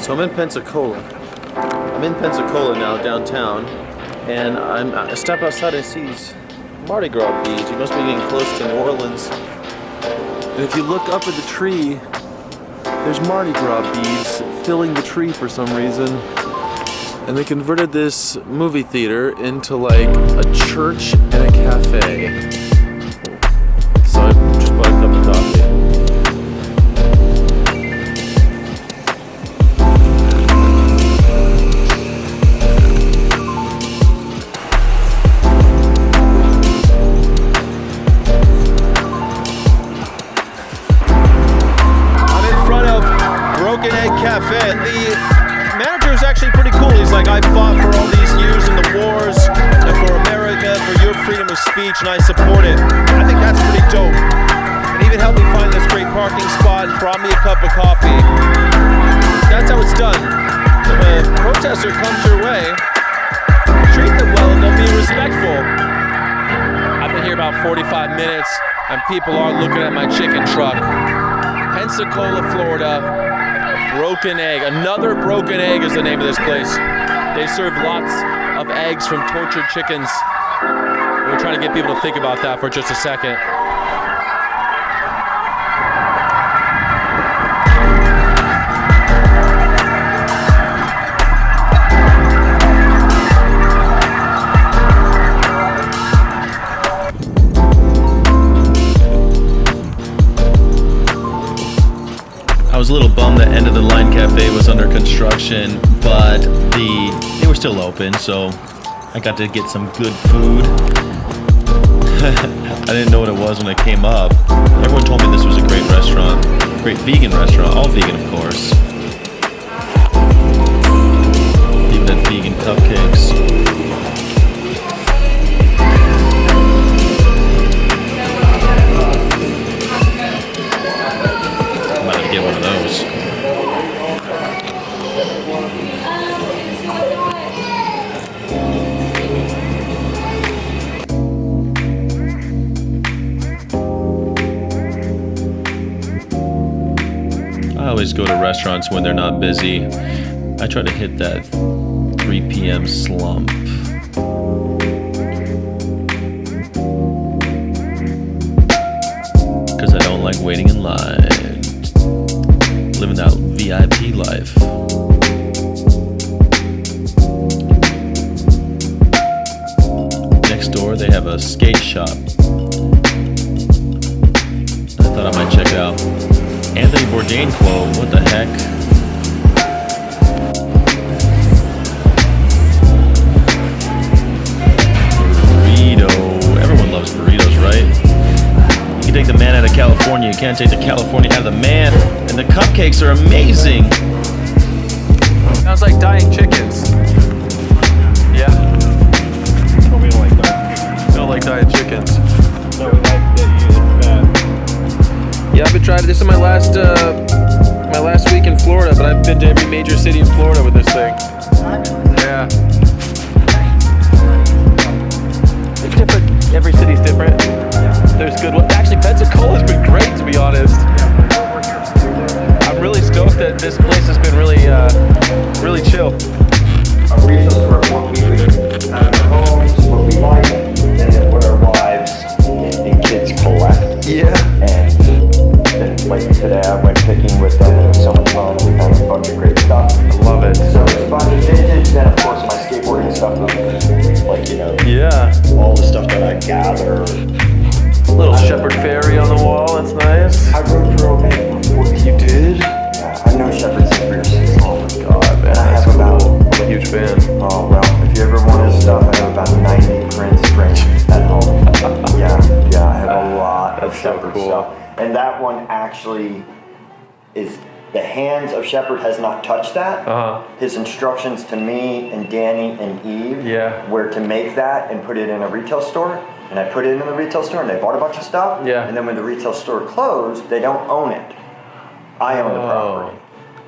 So I'm in Pensacola. I'm in Pensacola now, downtown, and I step outside and see these Mardi Gras beads. You must be getting close to New Orleans. And if you look up at the tree, there's Mardi Gras beads filling the tree for some reason. And they converted this movie theater into like a church and a cafe. So I just bought a cup of coffee. Broken Egg Cafe. The manager is actually pretty cool. He's like, I fought for all these years in the wars and for America, for your freedom of speech, and I support it. I think that's pretty dope. And even helped me find this great parking spot and brought me a cup of coffee. That's how it's done. If a protester comes your way, treat them well and they'll be respectful. I've been here about 45 minutes and people are looking at my chicken truck. Pensacola, Florida. Broken Egg. Another Broken Egg is the name of this place. They serve lots of eggs from tortured chickens. We're trying to get people to think about that for just a second. I was a little bummed that End of the Line Cafe was under construction, but they were still open, so I got to get some good food. I didn't know what it was when it came up. Everyone told me this was a great restaurant, great vegan restaurant, all vegan of course. Even had vegan cupcakes. Get one of those. I always go to restaurants when they're not busy. I try to hit that 3 p.m. slump. Because I don't like waiting in line. Living that VIP life. Next door, they have a skate shop. I thought I might check it out. Anthony Bourdain quote, what the heck? Burrito. Everyone loves burritos, right? You can take the man out of California, you can't take the California out of the man. And the cupcakes are amazing. Sounds like dying chickens. Yeah. Oh, we don't like that. I don't like dying chickens. No, we like that you use fat. Yeah, I've been trying. This is my last week in Florida, but I've been to every major city in Florida with this thing. Yeah. It's different. Every city's different. There's good ones. Actually, Pensacola's been great, to be honest. I'm really stoked that this place has been really chill. Our retail store, what we do at our homes, what we like, and then what our wives and kids collect. Yeah. And then, like today, I went picking with them, and so much fun. We found a bunch of great stuff. I love it. So it's a bunch of vintage, then of course my skateboarding stuff, like Yeah. all the stuff that I gather. Little Shepard Fairey on the wall. That's nice. I rode for Open for 14 You did? Yeah, I've known Shepard since we were 6. Oh my god, man. I That's have cool. about, I'm a huge fan. oh well, if you ever want his stuff, I have about 90 prints framed at home. Yeah, I have a lot of That's so Shepard cool. stuff. And that one actually is, the hands of Shepard has not touched that. His instructions to me and Danny and Eve were to make that and put it in a retail store. And I put it in the retail store and they bought a bunch of stuff. Yeah. And then when the retail store closed, they don't own it. I own the property.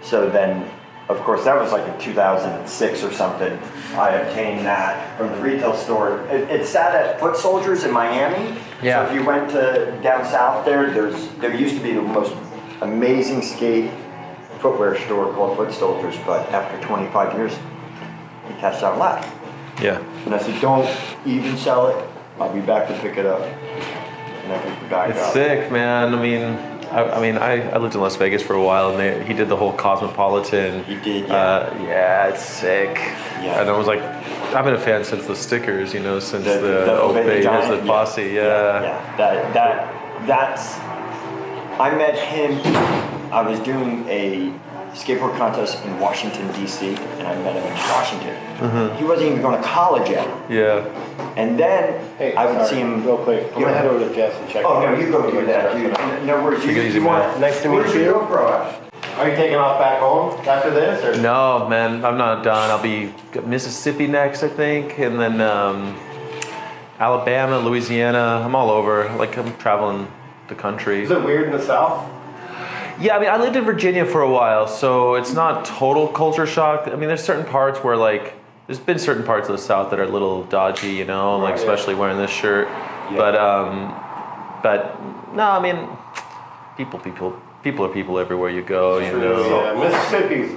So then, of course, that was like in 2006 or something. I obtained that from the retail store. It sat at Foot Soldiers in Miami. Yeah. So if you went to down south there used to be the most amazing skate footwear store called Foot Soldiers, but after 25 years, he cashed out and left. Yeah. And I said, don't even sell it. I'll be back to pick it up. And I picked the bag It's up. sick, man. I lived in Las Vegas for a while, and he did the whole Cosmopolitan. He did, yeah. Yeah, it's sick. Yeah. And I was like, I've been a fan since the stickers, you know, since the Obey the Giant, Giant, the posse, yeah. That's. I met him. I was doing a skateboard contest in Washington D.C. and I met him in Washington. He wasn't even going to college yet. Yeah. And then Hey, I would sorry, see him real quick. I'm gonna head over to Jess and check. Oh no, you go do that, dude. No worries. Take it easy, you want? man. Nice to Where's meet your you. GoPro at? Are you taking off back home after this, or? No, man, I'm not done. I'll be Mississippi next, I think, and then Alabama, Louisiana. I'm all over. Like, I'm traveling the country. Is it weird in the South? Yeah, I mean, I lived in Virginia for a while, so it's not total culture shock. I mean, there's certain parts where, like, there's been certain parts of the South that are a little dodgy, you know, like especially wearing this shirt. Yeah. But no, I mean, people are people everywhere you go, you know. Yeah,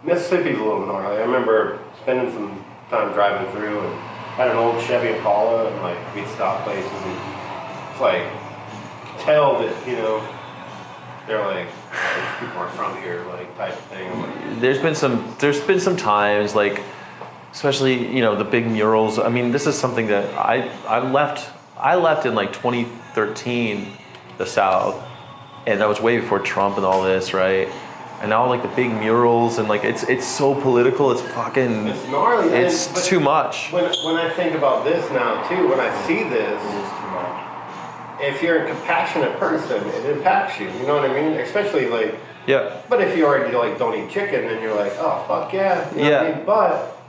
Mississippi's a little gnarly. I remember spending some time driving through and had an old Chevy Impala, and like we'd stop places and it's like tell that, you know, they're like, these people aren't from here, like type of thing. Like, There's been some times, like, especially, you know, the big murals. I mean, this is something that I left in like 2013, the South, and that was way before Trump and all this, right? And now like the big murals and like it's so political. It's fucking. it's gnarly. It's too much. When I think about this now too, when I see this, if you're a compassionate person, it impacts you. You know what I mean? Especially like. Yeah. But if you already like don't eat chicken, then you're like, oh fuck yeah. You know what I mean? But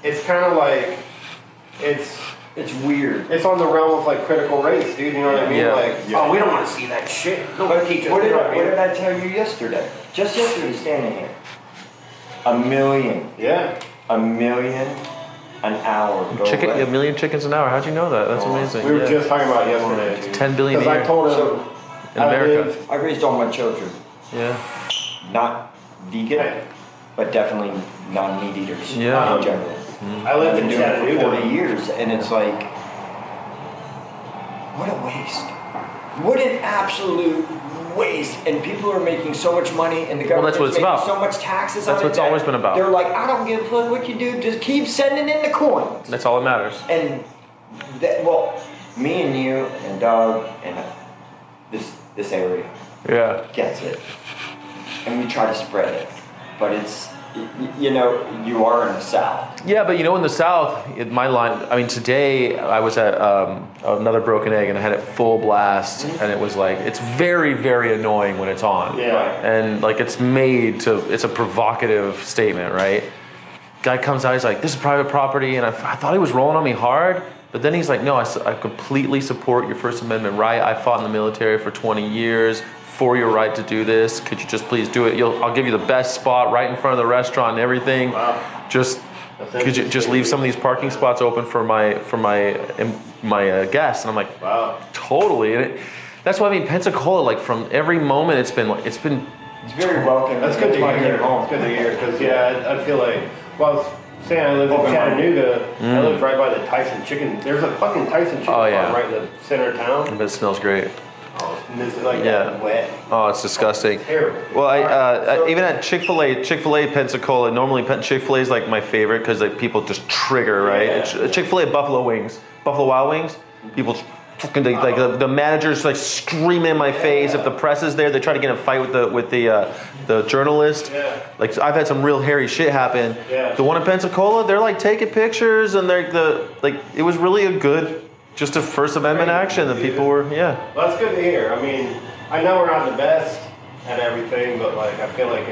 it's kind of like it's weird. It's on the realm of like critical race, dude. You know what I mean? Yeah. Like, oh, we don't want to see that shit. Nobody teaches. What You did know what I mean? I tell you yesterday? Just yesterday, standing here. $1 million. Yeah. $1 million an hour. Go Chicken, away. 1 million chickens an hour. How'd you know that? That's amazing. We were just talking about it yesterday. It's 10 billion a Because I year told him in America. I raised all my children. Yeah. Not vegan, but definitely non-meat eaters. Yeah. In general. I lived I've in been doing it for 40 Chattanooga. years, and it's like, what a waste. What an absolute waste. And people are making so much money, and the government's that's what it's making about. so much taxes That's on what it it's that always been about. They're like, I don't give a fuck what you do, just keep sending in the coins. That's all that matters. And well, me and you and Doug and this area Yeah. gets it, and we try to spread it, but it's, you know, you are in the South. Yeah, but you know, in the South, my line. I mean, today I was at another Broken Egg, and I had it full blast, and it was like, it's very, very annoying when it's on. Yeah. And like, it's a provocative statement, right? Guy comes out, he's like, this is private property, and I thought he was rolling on me hard, but then he's like, no, I completely support your First Amendment right. I fought in the military for 20 years. For your right to do this, could you just please do it? I'll give you the best spot right in front of the restaurant and everything. Wow. Could you just leave some of these parking spots open for my guests? And I'm like, Wow. totally. And that's why I mean, Pensacola, like from every moment, it's been It's very welcome. That's good to It's hear. home. It's good to hear because I feel like, well, I was saying I lived in Chattanooga. I lived right by the Tyson Chicken. There's a fucking Tyson Chicken farm right in the center of town. But it smells great. Oh, and it's like Yeah. that wet. Oh, it's disgusting. Terrible. Well, even at Chick-fil-A Pensacola, normally Chick-fil-A is like my favorite because like people just trigger, right? Yeah. Chick-fil-A Buffalo Wild Wings, people fucking like the managers like screaming in my face. If the press is there, they try to get in a fight with the journalist. Yeah. Like I've had some real hairy shit happen. Yeah. The one in Pensacola, they're like taking pictures and it was really a good. Just a First Amendment action that people were, Well, that's good to hear. I mean, I know we're not the best at everything, but like I feel like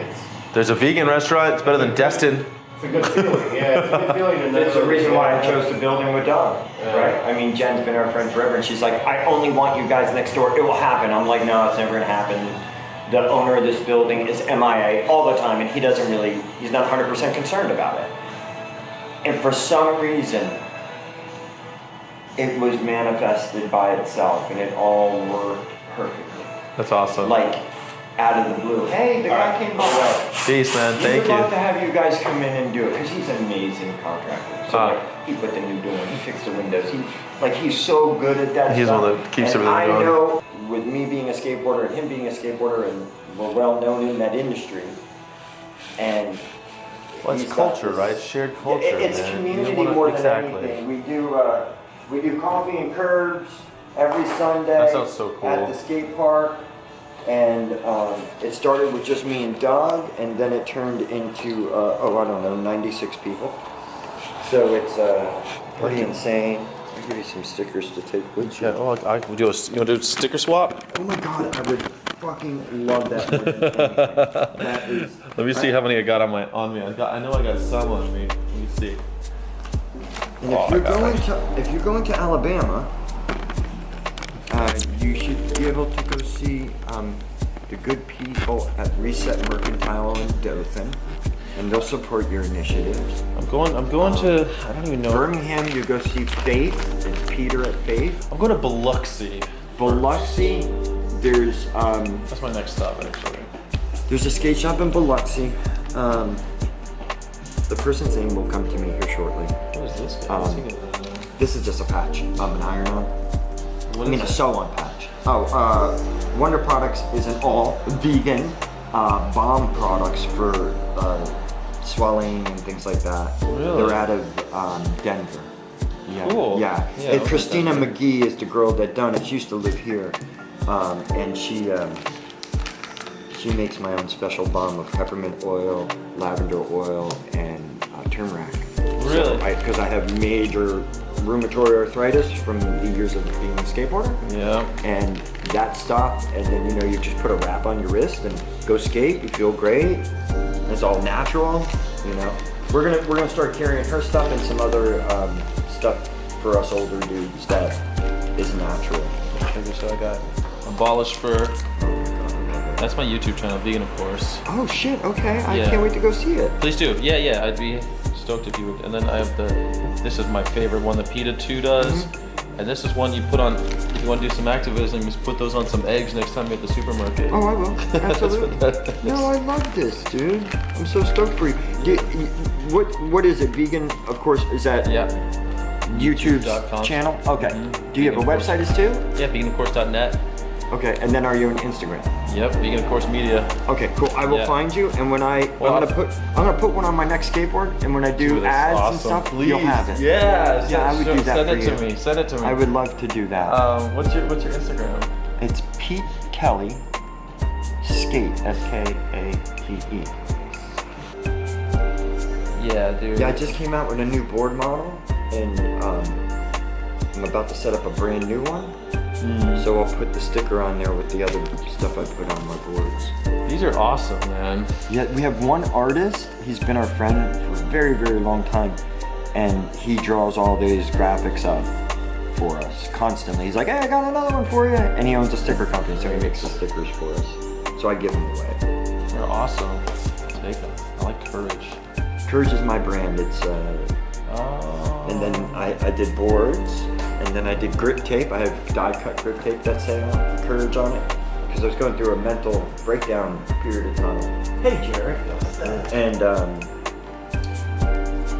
There's a vegan restaurant. It's better than Destin. it's a good feeling. Yeah, it's a good feeling to know. That's the reason why I chose the building with Doug, right? I mean, Jen's been our friend forever, and she's like, I only want you guys next door. It will happen. I'm like, no, it's never gonna happen. The owner of this building is MIA all the time, and he's not 100% concerned about it. And for some reason, it was manifested by itself, and it all worked perfectly. That's awesome. Like, out of the blue. Hey, the guy came by. Peace, man. Thank We'd love you. to have you guys come in and do it because he's an amazing contractor. So like, he put the new door in, he fixed the windows. He's so good at that He's stuff. one that keeps and everything going. I know with me being a skateboarder and him being a skateboarder, and we're well known in that industry. And well, it's culture, right? Shared culture. It's man. community more than anything. We do coffee and curbs every Sunday. That sounds so cool. At the skate park. And it started with just me and Doug, and then it turned into, 96 people. So it's pretty insane. I'll give you some stickers to take with you. Yeah, you want to do a sticker swap? Oh my god, I would fucking love that. That is, Let me see how many I got on me. I know I got some on me. Let me see. And if you're going to Alabama, you should be able to go see the good people at Reset Mercantile in Dothan, and they'll support your initiatives. I'm going to, I don't even know. Birmingham, you go see Faith. It's Peter at Faith. I'm going to Biloxi. Biloxi, there's That's my next stop, actually. there's a skate shop in Biloxi. The person's name will come to me here shortly. What is this guy? This is just a patch. An iron-on. A sew-on patch. Wonder Products is an all vegan balm products for swelling and things like that. Really? They're out of Denver. Yeah. Cool. Yeah. Yeah, And I'll Christina get that. McGee is the girl that done it. She used to live here, and she makes my own special balm of peppermint oil, lavender oil, and turmeric. Really? Because I have major rheumatoid arthritis from the years of being a skateboarder. Yeah. And that stuff, and then you just put a wrap on your wrist and go skate. You feel great. It's all natural. We're gonna start carrying her stuff and some other stuff for us older dudes that is natural. So I got Abolish Fur. That's my YouTube channel, vegan of course. Oh shit! Okay, I Yeah. can't wait to go see it. Please do. Yeah. I'd be stoked if you would. And then I have this is my favorite one, the PETA 2 does. And this is one you put on, if you want to do some activism, just put those on some eggs next time you're at the supermarket. Oh, I will. Absolutely. That's what that is. No, I love this, dude. I'm so stoked for you. What is it? Vegan, of course, is that Yeah. YouTube's YouTube.com. channel? Okay. Mhm. Do you have a Vegan, of website as too? Yeah, veganofcourse.net. Okay, and then are you on Instagram? Yep, Vegan of Course Media. Okay, cool. I will Yeah. find you, and when I'm gonna put one on my next skateboard, and when I do Dude, that's ads awesome. and stuff, Please. you'll have it. Yes, Yeah, I would do that Send for it you. to me. Send it to me. I would love to do that. What's your Instagram? It's Pete Kelly Skate, SKATE. Yeah, dude. Yeah, I just came out with a new board model, and I'm about to set up a brand new one. So I'll put the sticker on there with the other stuff I put on my boards. These are awesome, man. Yeah, we have one artist. He's been our friend for a very, very long time, and he draws all these graphics up for us constantly. He's like, hey, I got another one for you, and he owns a sticker company, so he makes the stickers for us. So I give them away. They're awesome. I'll take them. I like Courage. Courage is my brand. It's Oh. and then I did boards, and then I did grip tape. I have die-cut grip tape that say Courage on it, because I was going through a mental breakdown period of time. Hey, Jared. And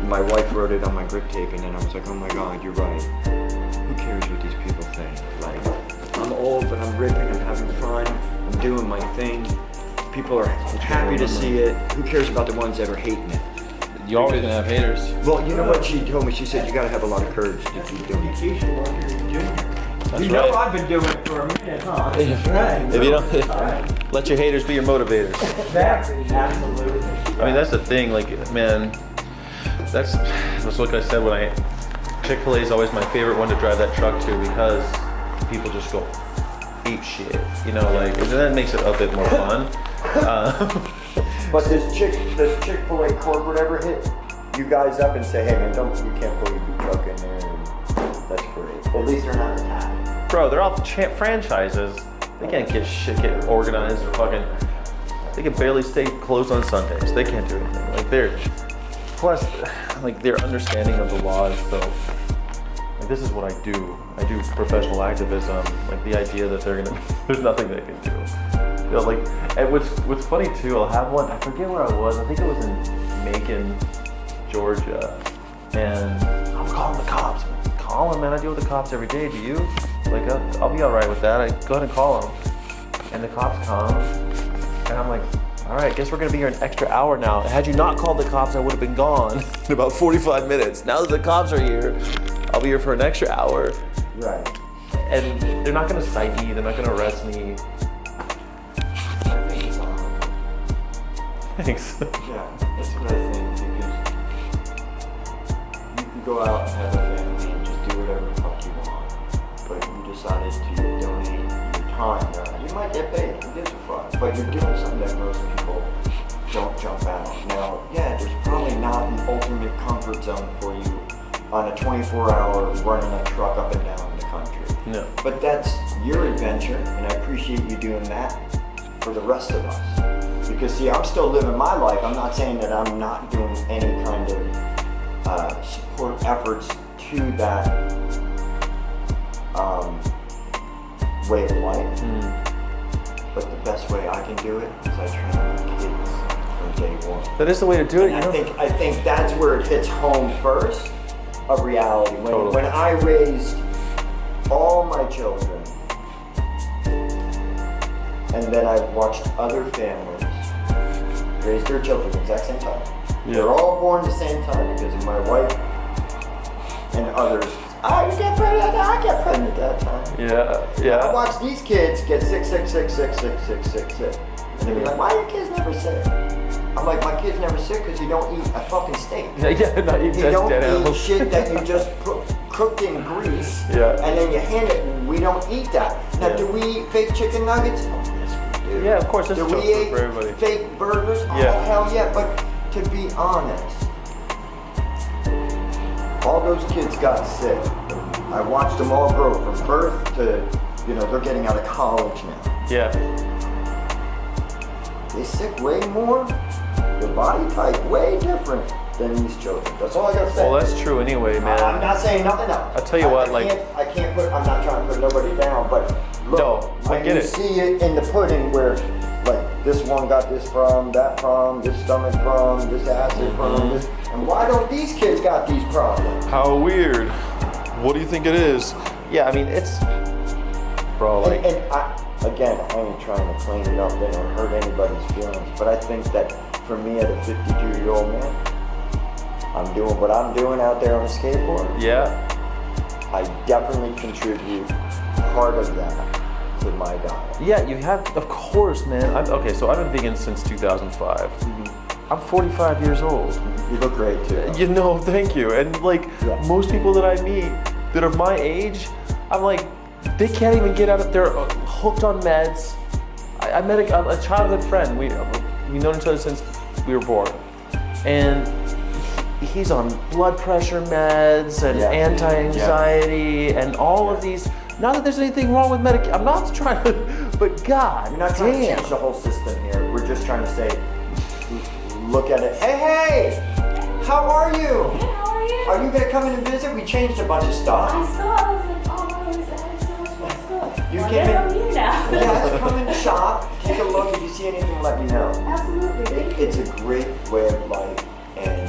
my wife wrote it on my grip tape, and then I was like, oh my God, you're right. Who cares what these people think? Like, I'm old, but I'm ripping, I'm having fun, I'm doing my thing. People are happy to see it. Who cares about the ones that are hating it? You're always gonna have haters. Well, you know what she told me? She said, you gotta have a lot of courage to keep doing it. That's You know I've been doing it for a minute, huh? If you don't, let your haters be your motivators. Absolutely. I mean, that's the thing, like, man, that's like I said when Chick-fil-A is always my favorite one to drive that truck to, because people just go ape shit, like, and that makes it a bit more fun. But does Chick-fil-A corporate ever hit you guys up and say, hey man, you can't put your truck in there, and that's great. At least they're not attacked. Bro, they're all franchises. They can't get organized or fucking, they can barely stay closed on Sundays. They can't do anything. Like, plus, like, their understanding of the law is so, like, this is what I do. I do professional activism. Like, the idea that there's nothing they can do. You know, like, and what's funny too, I'll have one, I forget where I was, I think it was in Macon, Georgia, and I'm calling the cops. Call them, man, I deal with the cops every day, do you? Like, I'll be all right with that. I go ahead and call them. And the cops come, and I'm like, all right, guess we're gonna be here an extra hour now. Had you not called the cops, I would have been gone in about 45 minutes. Now that the cops are here, I'll be here for an extra hour. Right. And they're not gonna cite me, they're not gonna arrest me. Thanks. Yeah, that's what I think, because you can go out and have a family and just do whatever the fuck you want, but you decided to donate your time. You might get paid, who gives a fuck, but you're doing something that most people don't jump out. Now, yeah, there's probably not an ultimate comfort zone for you on a 24-hour running a truck up and down the country. No. But that's your adventure, and I appreciate you doing that for the rest of us. Because see, I'm still living my life. I'm not saying that I'm not doing any kind of support efforts to that way of life. But the best way I can do it is I train my kids from day one. That is the way to do it, And you know? I think that's where it hits home first of reality. When I raised all my children, and then I've watched other families raise their children at the exact same time. Yeah. They're all born the same time because of my wife and others. I get pregnant at that time. Yeah. I watch these kids get sick. And they'll be like, why are your kids never sick? I'm like, my kid's never sick because you don't eat a fucking steak. Yeah, not eat You dead don't eat animals. shit that you just cooked in grease, Yeah. and then you hand it, and we don't eat that. Now, do we eat fake chicken nuggets? Oh, yes, we do. Yeah, of course, that's Do junk we food eat for everybody. fake burgers? Yeah. Oh, hell yeah, but to be honest, all those kids got sick. I watched them all grow from birth to, they're getting out of college now. Yeah. They sick way more, their body type way different than these children. That's all I gotta say. Well, that's true anyway, man. I'm not saying nothing else. I'll tell you what, I'm not trying to put nobody down, but look, No, I when get you it. see it in the pudding where, like, this one got this from, that from, this stomach from, this acid from, this, and why don't these kids got these problems? How weird. What do you think it is? Yeah, I mean, it's, bro, like. And I ain't trying to clean it up then or hurt anybody's feelings, but I think that for me, as a 52-year-old man, I'm doing what I'm doing out there on a skateboard. Yeah. I definitely contribute part of that to my diet. Yeah, you have, of course, man. So I've been vegan since 2005. I'm 45 years old. You look great too. Thank you. And like, most people that I meet that are my age, I'm like, they can't even get out of, they're hooked on meds. I met a childhood friend. We've known each other since we were born. And he's on blood pressure meds and anti-anxiety and all of these. Not that there's anything wrong with medication. I'm not trying to, but God, we're not trying to change the whole system here. We're just trying to say, look at it. Hey, how are you? Hey, how are you? Are you gonna come in and visit? We changed a bunch of stuff. I saw, I was like, oh, I had so much more stuff. You I came guess in. I'm here now. Yeah, come in the shop, take a look. If you see anything, let me know. Absolutely. It's a great way of life, and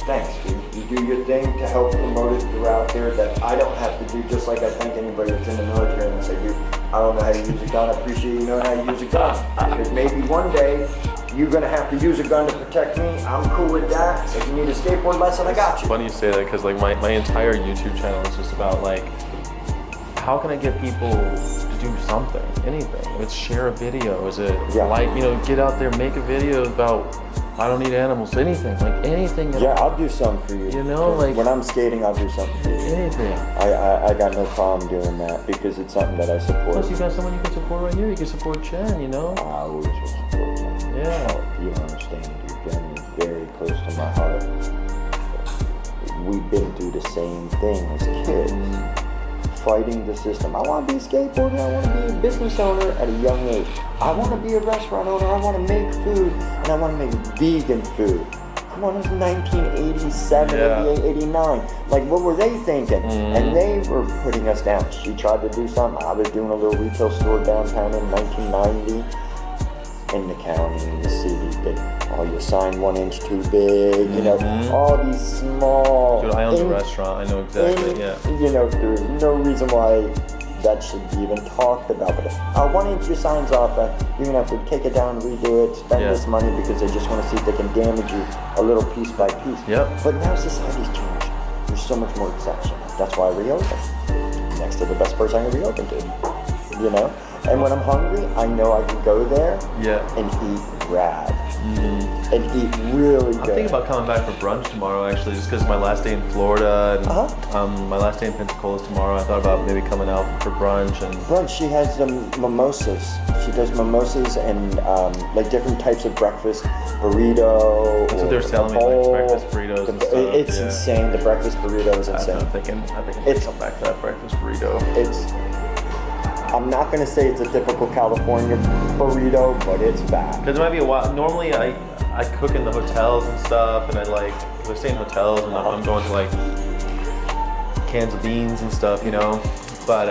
thanks, dude. You do your thing to help promote it throughout there that I don't have to do, just like I thank anybody that's in the military and say, dude, I don't know how to use a gun. I appreciate you knowing how to use a gun. Because maybe one day you're gonna have to use a gun to protect me. I'm cool with that. If you need a skateboard lesson, I got you. Funny you say that, because like my entire YouTube channel is just about like, how can I get people to do something, anything? It's share a video, is it get out there, make a video about, I don't need animals, anything, like anything. Yeah, I'll do something for you. Like when I'm skating, I'll do something for you. Anything. I got no problem doing that because it's something that I support. Plus you got someone you can support right here, you can support Jen, I always will support Jen. Yeah. You don't understand, dude. Jen is very close to my heart. We've been through the same thing as kids. Fighting the system. I want to be a skateboarder. I want to be a business owner at a young age. I want to be a restaurant owner. I want to make food, and I want to make vegan food. Come on, it was 1987, 88, 89. Like, what were they thinking? And they were putting us down. She tried to do something. I was doing a little retail store downtown in 1990. In the county, in the city, that your sign 1 inch too big, you know, all these small. Dude, I own the restaurant. I know exactly. You know, there's no reason why that should be even talked about. But 1 inch your signs off, you're gonna have to take it down, redo it, spend this money because they just want to see if they can damage you a little piece by piece. But now society's changed. There's so much more exception. That's why I reopened. Next to the best person I can reopen to. You know? And when I'm hungry, I know I can go there and eat rad. And eat really good. I'm thinking about coming back for brunch tomorrow, actually, just because my last day in Florida and my last day in Pensacola is tomorrow. I thought about maybe coming out for brunch. And brunch, she has mimosas. She does mimosas and like different types of breakfast, burrito. That's what they're selling me, like breakfast burritos and stuff. It's insane. The breakfast burrito is insane. I'm thinking it's come back to that breakfast burrito. I'm not going to say it's a typical California burrito, but it's bad. Because it might be a while. Normally, I cook in the hotels and stuff, and I stay in hotels, and I'm going to like cans of beans and stuff, you know. But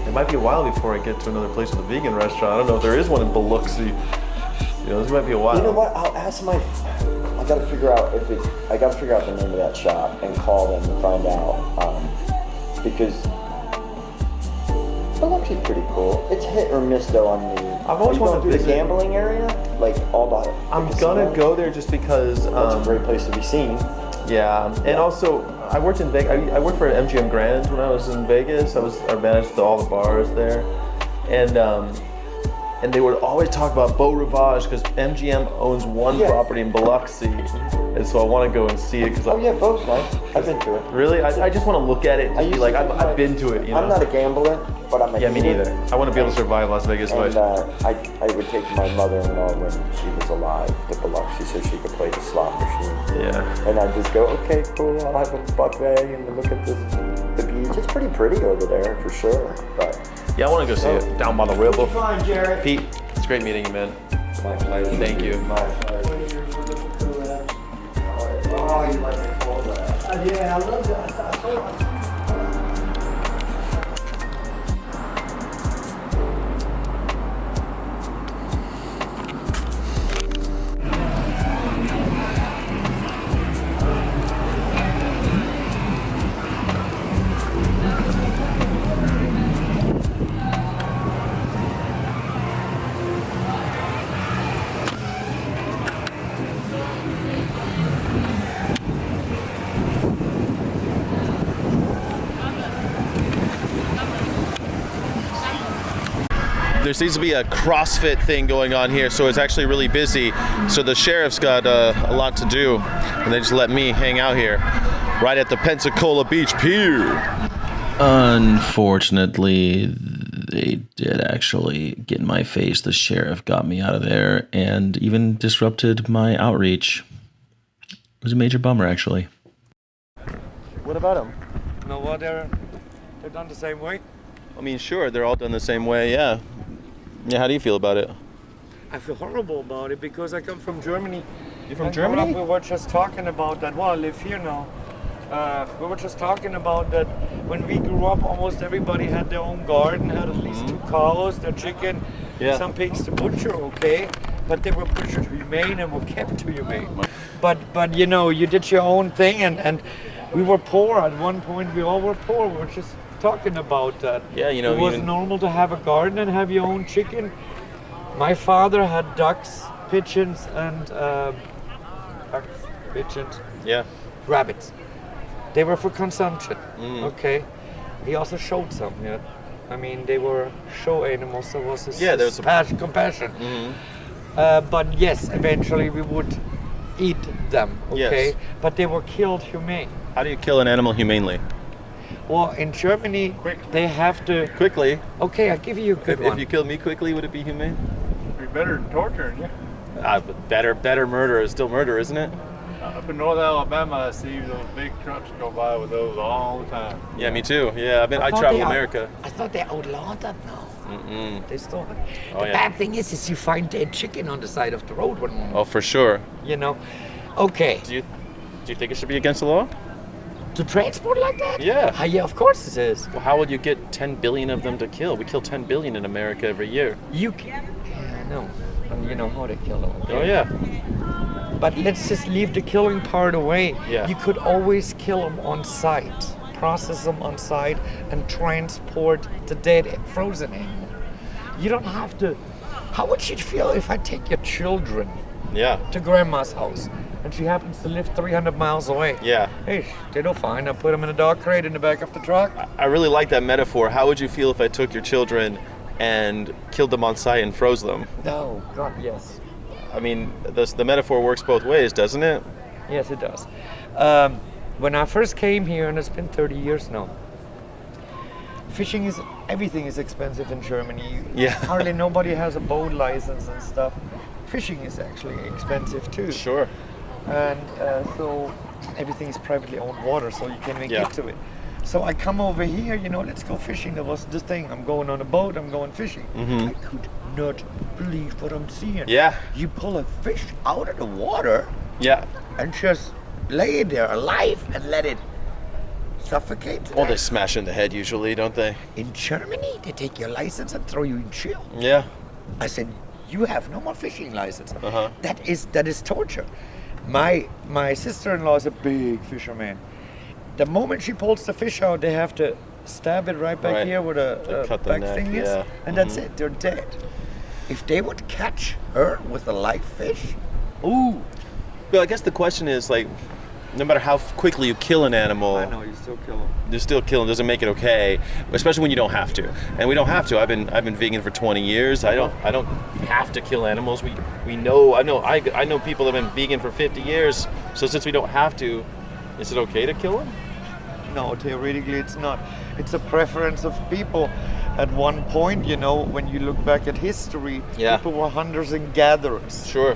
it might be a while before I get to another place with a vegan restaurant. I don't know if there is one in Biloxi. You know, this might be a while. You know what? I'll ask I got to figure out I got to figure out the name of that shop and call them and find out because. Biloxi's pretty cool. It's hit or miss though on the. I've always wanted to visit the gambling area, like all the. I'm gonna go there just because. It's a great place to be seen. Yeah, and also I worked in Vegas. I worked for MGM Grand when I was in Vegas. I managed all the bars there, and they would always talk about Beau Rivage because MGM owns one property in Biloxi, and so I want to go and see it because. Oh yeah, Beau's nice. I've been to it. Really, I just want to look at it and just be like, I've been to it. You know? I'm not a gambler, but I'm a me neither. I want to be able to survive Las Vegas. And I would take my mother-in-law when she was alive to Biloxi so she could play the slot machine. Yeah. And I'd just go, okay, cool. I'll have a buffet and look at the beach. It's pretty pretty over there for sure. But yeah, I want to go see it down by the river. Fine, Jared. Pete, it's great meeting you, man. My pleasure. Thank you. My pleasure. Oh, you like it cold there. Yeah, I love that. There seems to be a CrossFit thing going on here, so it's actually really busy. So the sheriff's got a lot to do, and they just let me hang out here, right at the Pensacola Beach Pier. Unfortunately, they did actually get in my face. The sheriff got me out of there and even disrupted my outreach. It was a major bummer, actually. What about them? No, what they're done the same way. I mean, sure, they're all done the same way, yeah. Yeah, how do you feel about it? I feel horrible about it because I come from Germany. You're from And Germany? growing up, we were just talking about that. Well, I live here now. We were just talking about that when we grew up, almost everybody had their own garden, had at least 2 cows, their chicken, some pigs to butcher, okay? But they were butchered humane and were kept to humane. But you know, you did your own thing and we were poor at one point. We all were poor. We were just talking about that. Yeah, you know, it was normal to have a garden and have your own chicken. My father had ducks, pigeons, and rabbits. They were for consumption. Okay. He also showed some. Yeah. I mean, they were show animals. So was his there was compassion. But yes, eventually we would eat them. Okay. Yes. But they were killed humane. How do you kill an animal humanely? Well, in Germany, they have to... Quickly. Okay, I'll give you a good one. If you kill me quickly, would it be humane? It'd be better than torturing you. But better murder is still murder, isn't it? Up in North Alabama, I see those big trucks go by with those all the time. Yeah, me too. Yeah, I travel America. I thought they outlawed that now. They still... The yeah. bad thing is you find dead chicken on the side of the road one morning. Oh, for sure. You know? Okay. Do you think it should be against the law? To transport like that? Yeah. Yeah, of course it is. Well, how would you get 10 billion of them to kill? We kill 10 billion in America every year. You can. Yeah, I know. And you know how they kill them. Oh yeah. But let's just leave the killing part away. Yeah. You could always kill them on site, process them on site, and transport the dead frozen animal. You don't have to. How would you feel if I take your children to grandma's house and she happens to live 300 miles away? Yeah. Hey, they don't fine. I put them in a dog crate in the back of the truck. I really like that metaphor. How would you feel if I took your children and killed them on site and froze them? No, God, yes. I mean, the metaphor works both ways, doesn't it? Yes, it does. When I first came here, and it's been 30 years now, everything is expensive in Germany. Yeah. Hardly nobody has a boat license and stuff. Fishing is actually expensive too. Sure. And so everything is privately owned water, so you can make it to it. So I come over here, let's go fishing. That was the thing. I'm going on a boat, I'm going fishing. I could not believe what I'm seeing. Yeah. You pull a fish out of the water Yeah. and just lay it there alive and let it suffocate. Well, they smash in the head usually, don't they? In Germany, they take your license and throw you in jail. Yeah. I said, you have no more fishing license. Uh-huh. That is torture. My sister-in-law is a big fisherman. The moment she pulls the fish out, they have to stab it right back here where the cut the back neck, thing is, and that's it. They're dead. If they would catch her with a live fish, ooh. Well, I guess the question is like, no matter how quickly you kill an animal, I know you still kill them. you still kill them. Doesn't make it okay, especially when you don't have to. And we don't have to. I've been vegan for 20 years. I don't have to kill animals. I know people that have been vegan for 50 years. So since we don't have to, is it okay to kill them? No, theoretically it's not. It's a preference of people. At one point, when you look back at history, people were hunters and gatherers. Sure.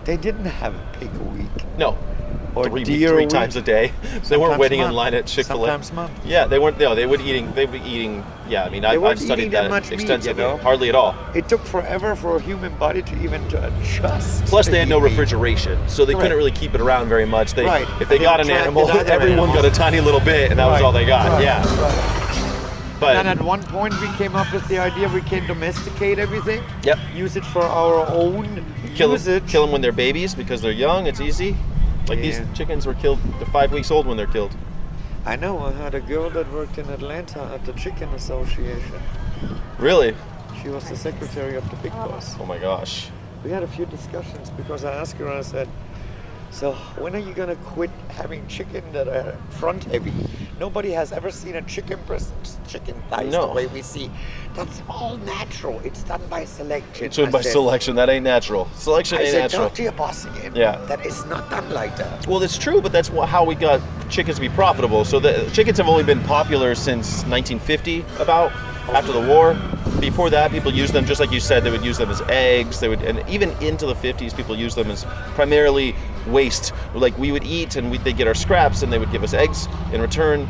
They didn't have a pig a week. No. Or three deer a three week. times a day. They weren't waiting in line at Chick-fil-A. Sometimes month. Yeah, they weren't. No, they would be eating. Yeah, I mean, I've studied that much extensively. Meat, Hardly at all. It took forever for a human body to even adjust. Plus, they had no eat meat. refrigeration, so they couldn't really keep it around very much. If they got an animal, everyone got a tiny little bit, and that was all they got. Right. Yeah. Right. But and at one point, we came up with the idea we can domesticate everything. Yep. Use it for our own kill usage. them when they're babies because they're young. It's easy. Like these chickens were killed. They're 5 weeks old when they're killed. I know. I had a girl that worked in Atlanta at the Chicken Association. Really? She was the secretary of the big boss. Oh my gosh. We had a few discussions because I asked her and I said, so when are you gonna quit having chicken that are front heavy? Nobody has ever seen a chicken breast, chicken thighs the way we see. That's all natural. It's done by selection. It's done by selection. That ain't natural. Selection ain't natural. Talk to your boss again. Yeah. That is not done like that. Well, it's true, but that's how we got chickens to be profitable. So the chickens have only been popular since 1950, about after the war. Before that, people used them just like you said. They would use them as eggs. And even into the 50s, people used them as primarily waste. Like we would eat, and they'd get our scraps, and they would give us eggs in return.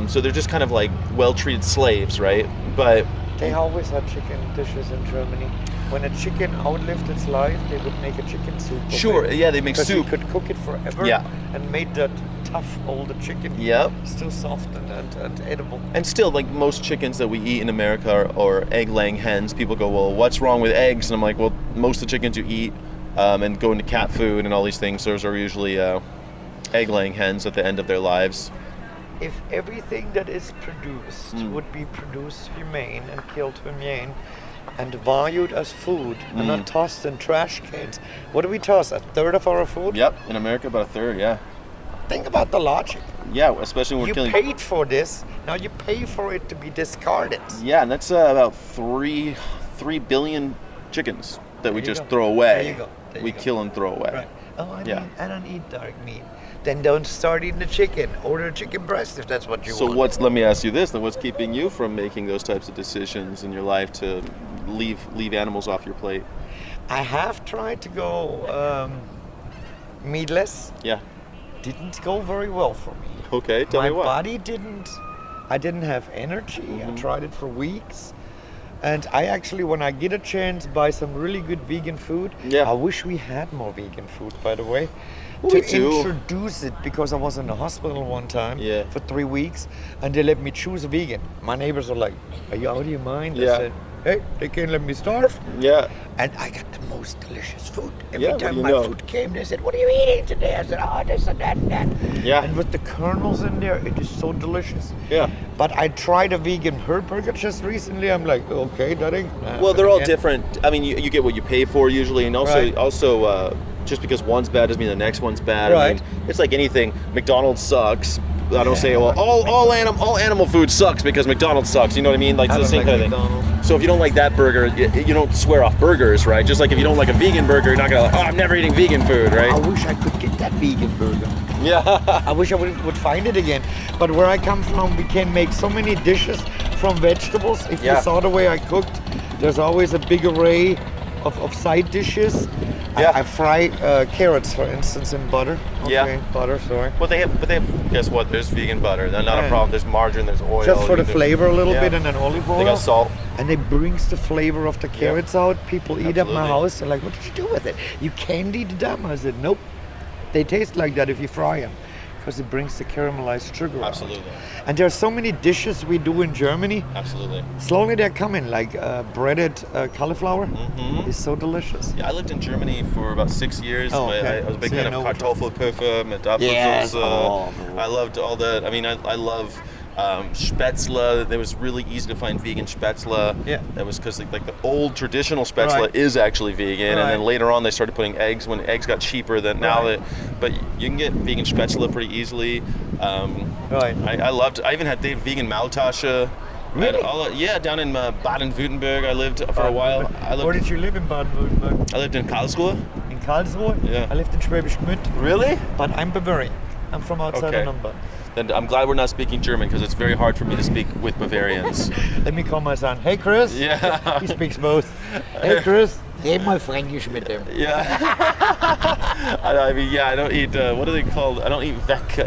So they're just kind of like well-treated slaves, right? But they always had chicken dishes in Germany. When a chicken outlived its life, they would make a chicken soup. Sure, yeah, they make soup. You could cook it forever. Yeah. And made that tough older chicken. Yep. Still soft and edible. And still, like most chickens that we eat in America are egg-laying hens. People go, well, what's wrong with eggs? And I'm like, well, most of the chickens you eat and go into cat food and all these things, those are usually egg-laying hens at the end of their lives. If everything that is produced would be produced humane and killed humane and valued as food and not tossed in trash cans, what do we toss? A third of our food? Yep, in America about a third, yeah. Think about the logic. Yeah, especially when we're killing. You paid for this, now you pay for it to be discarded. Yeah, and that's about 3 billion chickens that we just throw away. We kill and throw away. Right. Oh, I don't eat dark meat. Then don't start eating the chicken. Order a chicken breast if that's what you want. So let me ask you this, then what's keeping you from making those types of decisions in your life to leave animals off your plate? I have tried to go meatless. Yeah. Didn't go very well for me. Okay, tell me what. My body I didn't have energy. I tried it for weeks. And I actually, when I get a chance, buy some really good vegan food. Yeah. I wish we had more vegan food, by the way. Well, to we do. introduce it, because I was in the hospital one time Yeah. for 3 weeks, and they let me choose a vegan. My neighbors are like, "Are you out of your mind?" Yeah. I said, "Hey, they can't let me starve." Yeah. And I got the most delicious food. Every Yeah, well, time you my know. food came, they said, "What are you eating today?" I said, "Oh, this and that and that." Yeah. And with the kernels in there, it is so delicious. Yeah. But I tried a vegan herb burger just recently. I'm like, okay, that ain't. Well, they're all again. different. I mean, you get what you pay for usually, and Right. also just because one's bad doesn't mean the next one's bad. I Right. mean, it's like anything. McDonald's sucks. I don't say, well, all animal food sucks because McDonald's sucks. You know what I mean? Like, I it's the don't same like kind of thing. McDonald's. So if you don't like that burger, you don't swear off burgers, right? Just like if you don't like a vegan burger, you're not gonna, oh, I'm never eating vegan food, right? I wish I could get that vegan burger. Yeah. I wish I would find it again. But where I come from, we can make so many dishes from vegetables. If Yeah. you saw the way I cooked, there's always a big array of side dishes. Yeah. I fry carrots, for instance, in butter. Yeah. Okay, butter, sorry. But they have. Guess what? There's vegan butter. That's not a Yeah. problem. There's margarine. There's oil. Just for you the can do- flavor a little Yeah. bit, and then olive oil. They got salt. And it brings the flavor of the carrots out. People eat at my Absolutely. house. They're like, "What did you do with it? You candied them?" I said, "Nope. They taste like that if you fry them, because it brings the caramelized sugar out." Absolutely. And there are so many dishes we do in Germany. Absolutely. Slowly they're coming, like breaded cauliflower. Mhm. It's so delicious. Yeah, I lived in Germany for about 6 years. Oh, okay. I was a big So you fan of know what- Kartoffelpuffer, mit Apfelsoße. Yes. Oh. I loved all that. I mean, I love Spätzle. It was really easy to find vegan Spätzle. Yeah. That was because like the old traditional Spätzle Right. is actually vegan, and then Right. later on they started putting eggs when eggs got cheaper. Than now Right. but you can get vegan Spätzle pretty easily. Right. I loved. I even had vegan Maultasche. Really? Yeah, down in Baden-Württemberg. I lived for a while. Where did you live in Baden-Württemberg? I lived in Karlsruhe. In Karlsruhe? Yeah. I lived in Schwäbisch Gmünd, Really? but I'm Bavarian. I'm from outside Okay. of Nürnberg. Then I'm glad we're not speaking German because it's very hard for me to speak with Bavarians. Let me call my son. Hey, Chris. Yeah. He speaks both. Hey, Chris. Hey, my Fränkisch mit dem. Yeah. I mean, yeah, I don't eat, what are they called? I don't eat Weck,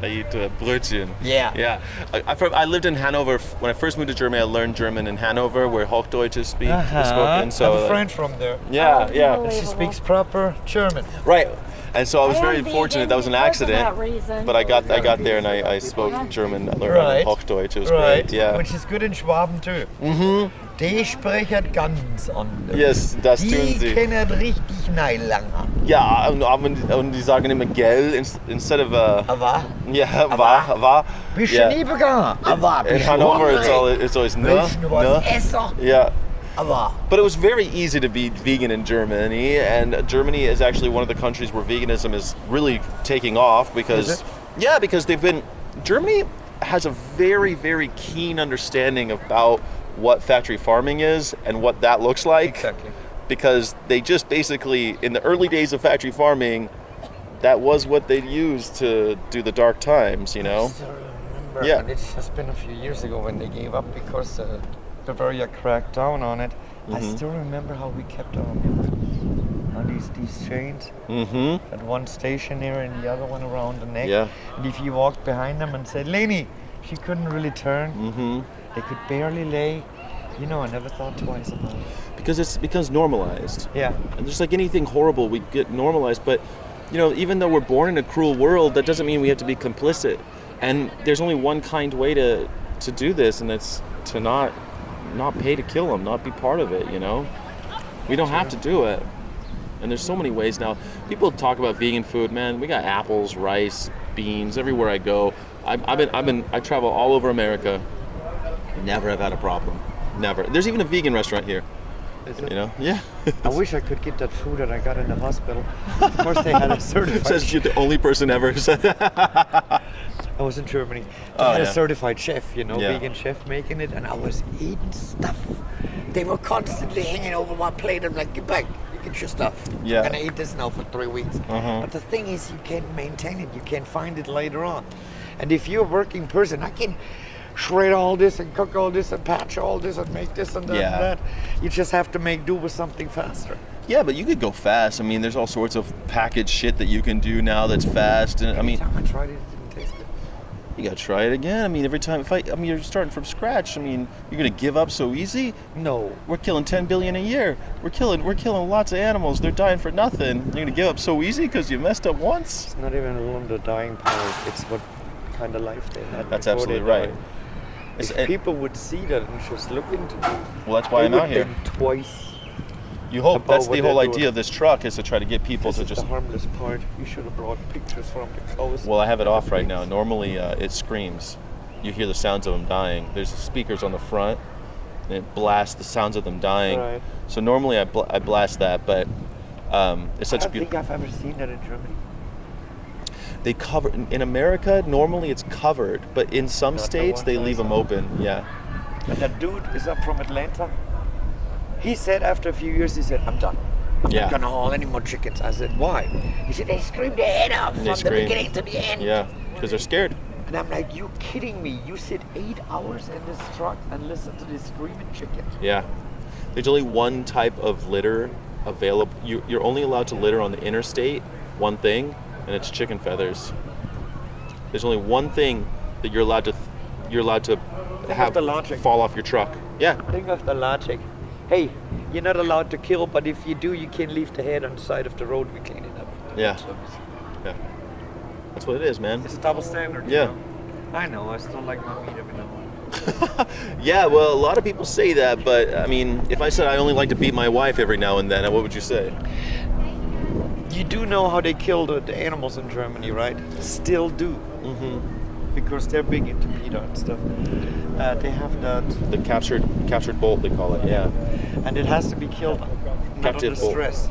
I eat Brötchen. Yeah. Yeah. I lived in Hanover. When I first moved to Germany, I learned German in Hanover, where Hochdeutsch is spoken. I So, have a friend from there. yeah, yeah. She speaks proper German. Right. And so I was I am very vegan fortunate. That was an because of accident. that reason. But I got there and I spoke German. I learned Right. Hochdeutsch. It was Right. great. Yeah. Which is good in Schwaben too. Mhm. Die sprechen ganz anders. Yes, das tun Die sie. kennen richtig Neilanger. Ja, und die sagen immer gell instead of Aber, yeah, war. bist du Yeah. nie begangen? Aber, In bist du Hanover, hungrig? it's always ne, Willst du was ne. essen? Yeah. Aber, But it was very easy to be vegan in Germany, and Germany is actually one of the countries where veganism is really taking off because, Is it? yeah, because Germany has a very, very keen understanding about what factory farming is and what that looks like. Exactly. Because they just basically, in the early days of factory farming, that was what they used to do the dark times, you I know? still remember, Yeah. and it's just been a few years ago when they gave up because Bavaria cracked down on it. I still remember how we kept our milk on these chains. Mm-hmm. At one stationary and the other one around the neck. Yeah. And if you walked behind them and said, Leni, she couldn't really turn. Mm-hmm. They could barely lay. You know, I never thought twice about it. Because it becomes normalized. Yeah. And just like anything horrible, we get normalized. But, you know, even though we're born in a cruel world, that doesn't mean we have to be complicit. And there's only one kind way to do this, and it's to not pay to kill them, not be part of it, you know? We don't have to do it. And there's so many ways now. People talk about vegan food, man. We got apples, rice, beans, everywhere I go. I travel all over America. Never have had a problem. Never. There's even a vegan restaurant here. Is it? You know? Yeah. I wish I could get that food that I got in the hospital. Of course, they had a certified. Says you're the only person ever said that. I was in Germany. They had a certified chef, you know, Yeah. vegan chef making it, and I was eating stuff. They were constantly hanging over my plate. I'm like, get back, you get your stuff. Yeah. I'm gonna eat this now for 3 weeks. But the thing is, you can't maintain it. You can't find it later on. And if you're a working person, I can shred all this and cook all this and patch all this and make this and that Yeah. and that. You just have to make do with something faster. Yeah, but you could go fast. I mean, there's all sorts of packaged shit that you can do now that's fast. And I mean, Every time I tried it, it didn't taste good. You gotta try it again. I mean, every time, you're starting from scratch. I mean, you're gonna give up so easy? No. We're killing 10 billion a year. We're killing lots of animals. They're dying for nothing. You're gonna give up so easy because you messed up once? It's not even alone the dying part. It's what kind of life they had. That's before absolutely they right. died. If people would see that and just look into it, Well, that's why I'm out here. think twice. You hope. about That's what the whole they're idea doing. of this truck is to try to get people This to is just. the harmless part. You should have brought pictures from the coast. Well, I have it off right now. Normally, it screams. You hear the sounds of them dying. There's speakers on the front, and it blasts the sounds of them dying. Right. So normally I blast that, but it's such I a don't beautiful. think I've ever seen that in Germany. They cover in America. Normally it's covered, but in some Not the states ones they I leave them saw. open. Yeah. And that dude is up from Atlanta. He said after a few years, he said, I'm done. I'm Yeah. not gonna haul any more chickens. I said, why? He said, they scream their head off And from they the scream. beginning to the end. Yeah, because they're scared. And I'm like, you kidding me? You sit 8 hours in this truck and listen to this screaming chicken. Yeah. There's only one type of litter available. You're only allowed to litter on the interstate, one thing, and it's chicken feathers. There's only one thing that you're allowed to have the logic. fall off your truck. Yeah. Think of the logic. Hey, you're not allowed to kill, but if you do, you can leave the head on the side of the road. We clean it up. Yeah. Yeah. That's what it is, man. It's a double standard. you Yeah. know? I know. I still like my meat every now and then. Yeah, well, a lot of people say that, but I mean, if I said I only like to beat my wife every now and then, what would you say? You do know how they kill the animals in Germany, right? Still do. Mm-hmm. Because they're big into PETA and stuff. They have that, The captured bolt, they call it. Yeah. and it has to be killed not Captive under bull. stress.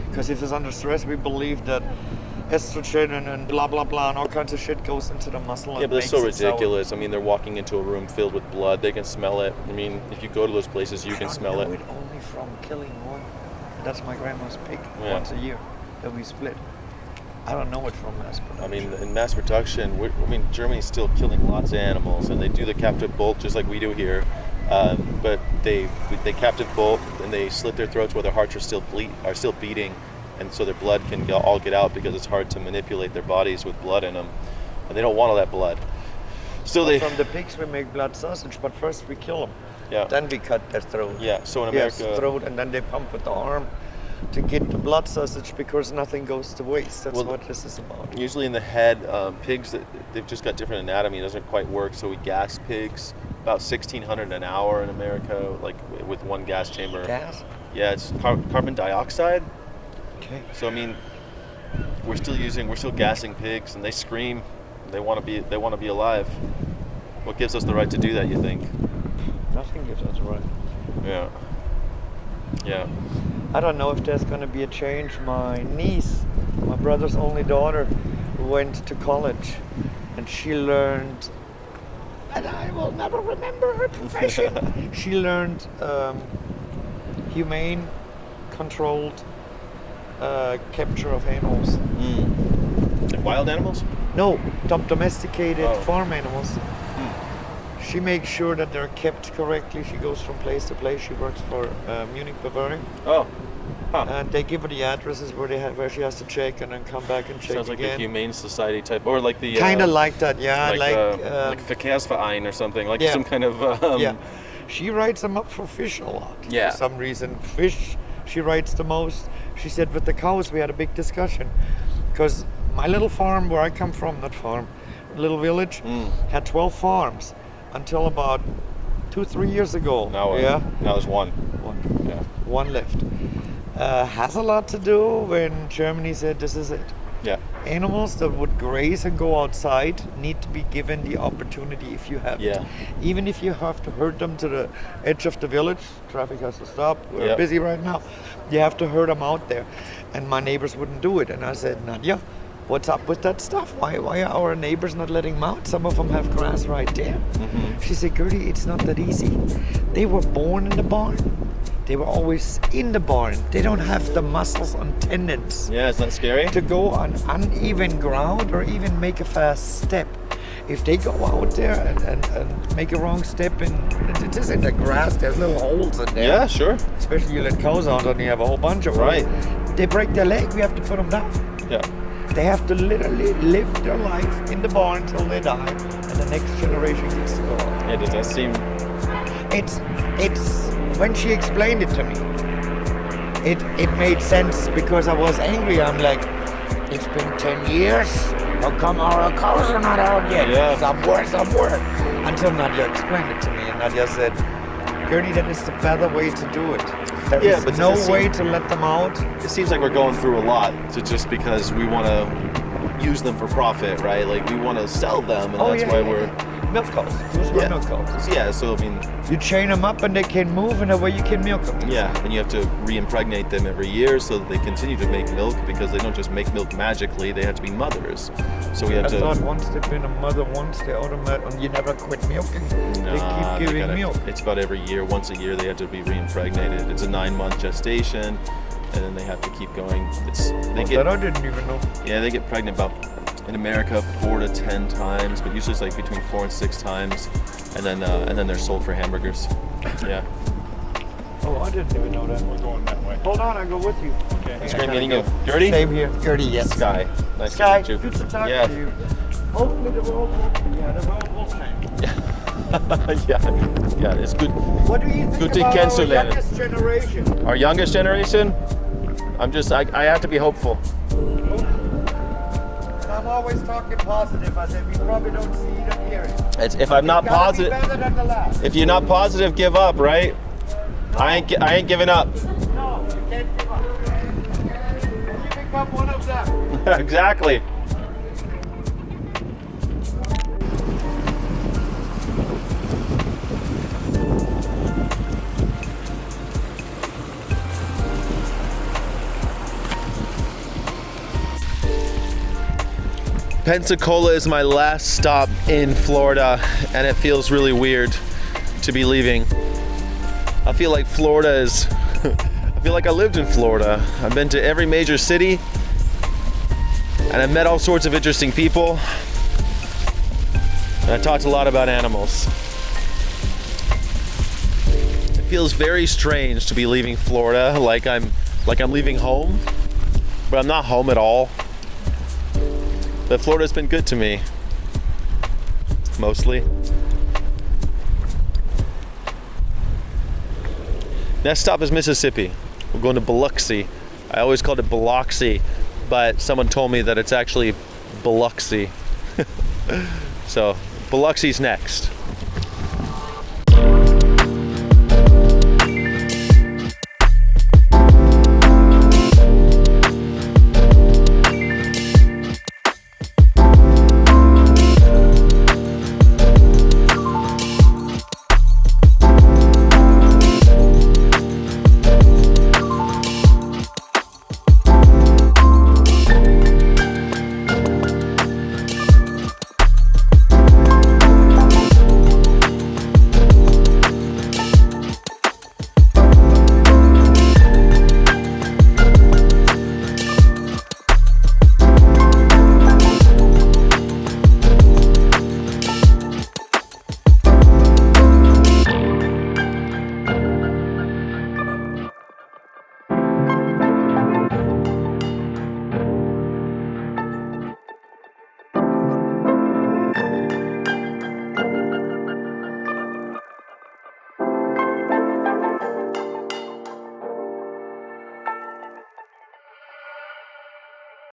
Because if it's under stress, we believe that estrogen and blah blah blah and all kinds of shit goes into the muscle. Yeah, and but it's so makes it sour. ridiculous. I mean, they're walking into a room filled with blood. They can smell it. I mean, if you go to those places, you can smell I it. know it only from killing one. That's my grandma's pig Yeah. once a year that we split. I don't know it from mass production. I mean, in mass production, Germany's still killing lots of animals, and they do the captive bolt just like we do here. But they captive bolt and they slit their throats where their hearts are still beating, and so their blood can all get out because it's hard to manipulate their bodies with blood in them, and they don't want all that blood. Still, they From the pigs we make blood sausage, but first we kill them. yeah Then we cut their throat. yeah. So in Yes, America, throat, and then they pump with the arm to get the blood sausage because nothing goes to waste. That's Well, what this is about. usually in the head, pigs they've just got different anatomy. It doesn't quite work, so we gas pigs about 1,600 an hour in America, like with one gas chamber. Gas? Yeah, it's carbon dioxide. Okay. So I mean, we're still gassing pigs, and they scream. They want to be alive. What gives us the right to do that? You think? Nothing gives us a right. Yeah. Yeah. I don't know if there's going to be a change. My niece, my brother's only daughter, went to college, and she learned, and I will never remember her profession. She learned humane, controlled capture of animals. Like wild animals? No, domesticated Oh. farm animals. She makes sure that they're kept correctly. She goes from place to place. She works for Munich, Bavaria, Oh. Huh. and they give her the addresses where she has to check and then come back and check Sounds like the again. Humane Society type, or like the Kind of like that, yeah. like Verkehrsverein or something, like yeah. some kind of Yeah, she writes them up for fish a lot. Yeah. For some reason, fish she writes the most. She said with the cows we had a big discussion because my little farm where I come from, not farm, little village, had 12 farms until about 2-3 years ago. Now, yeah, now there's one. one, Yeah. one left. Has a lot to do when Germany said this is it. Yeah. Animals that would graze and go outside need to be given the opportunity if you have Yeah. to. Even if you have to herd them to the edge of the village, traffic has to stop, we're Yep. busy right now. You have to herd them out there. And my neighbors wouldn't do it. And I said, Nadia, what's up with that stuff? Why are our neighbors not letting them out? Some of them have grass right there. She said, Gertie, it's not that easy. They were born in the barn. They were always in the barn. They don't have the muscles and tendons Yeah, isn't that scary? to go on uneven ground or even make a fast step. If they go out there and make a wrong step and it is in the grass, there's little holes in there. Yeah, sure. Especially you let cows out and you have a whole bunch of them. Right. They break their leg, we have to put them down. Yeah. They have to literally live their life in the barn until they die, and the next generation gets to go on. Yeah, does that seem... It's when she explained it to me, it made sense because I was angry. I'm like, it's been 10 years. How come our cows are not out yet? Yeah. Somewhere. Until Nadia explained it to me, and Nadia said, Gertie, that is the better way to do it. There Yeah, is but no does it way seem- to let them out. It seems like we're going through a lot to just because we want to use them for profit, right? Like we want to sell them, and that's why we're... milk cows. Those were milk cows. Yeah, so I mean, You chain them up and they can move, and that way you can milk them. yeah, and you have to re-impregnate them every year so that they continue to make milk, because they don't just make milk magically, they have to be mothers. So we have I to... thought once they've been a mother, once they automatically, you never quit milking. They keep giving milk. It's about every year, once a year, they have to be re-impregnated. It's a 9-month gestation, and then they have to keep going. That I didn't even know. Yeah, they get pregnant about, in America, 4 to 10 times, but usually it's like between 4 and 6 times, and then they're sold for hamburgers. Yeah. Oh, I didn't even know that. We're going that way. Hold on, I'll go with you. Okay. It's great meeting you. Gertie? Same here. Gertie, yes. Sky. Nice Sky, to meet you. good to talk Yeah. to you. Hopefully the world will change. Yeah, it's good. What do you think Good to about our cancel that. youngest generation? Our youngest generation, I have to be hopeful. I'm always talking positive. I said we probably don't see it and hear it. If I'm not Gotta be positive, better than the last. if you're not positive, give up, right? I ain't giving up. No, you can't give up. You become one of them. Exactly. Pensacola is my last stop in Florida, and it feels really weird to be leaving. I feel like Florida is, I feel like I lived in Florida. I've been to every major city, and I've met all sorts of interesting people, and I talked a lot about animals. It feels very strange to be leaving Florida, like I'm leaving home, but I'm not home at all. But Florida's been good to me, mostly. Next stop is Mississippi. We're going to Biloxi. I always called it Biloxi, but someone told me that it's actually Biloxi. So Biloxi's next.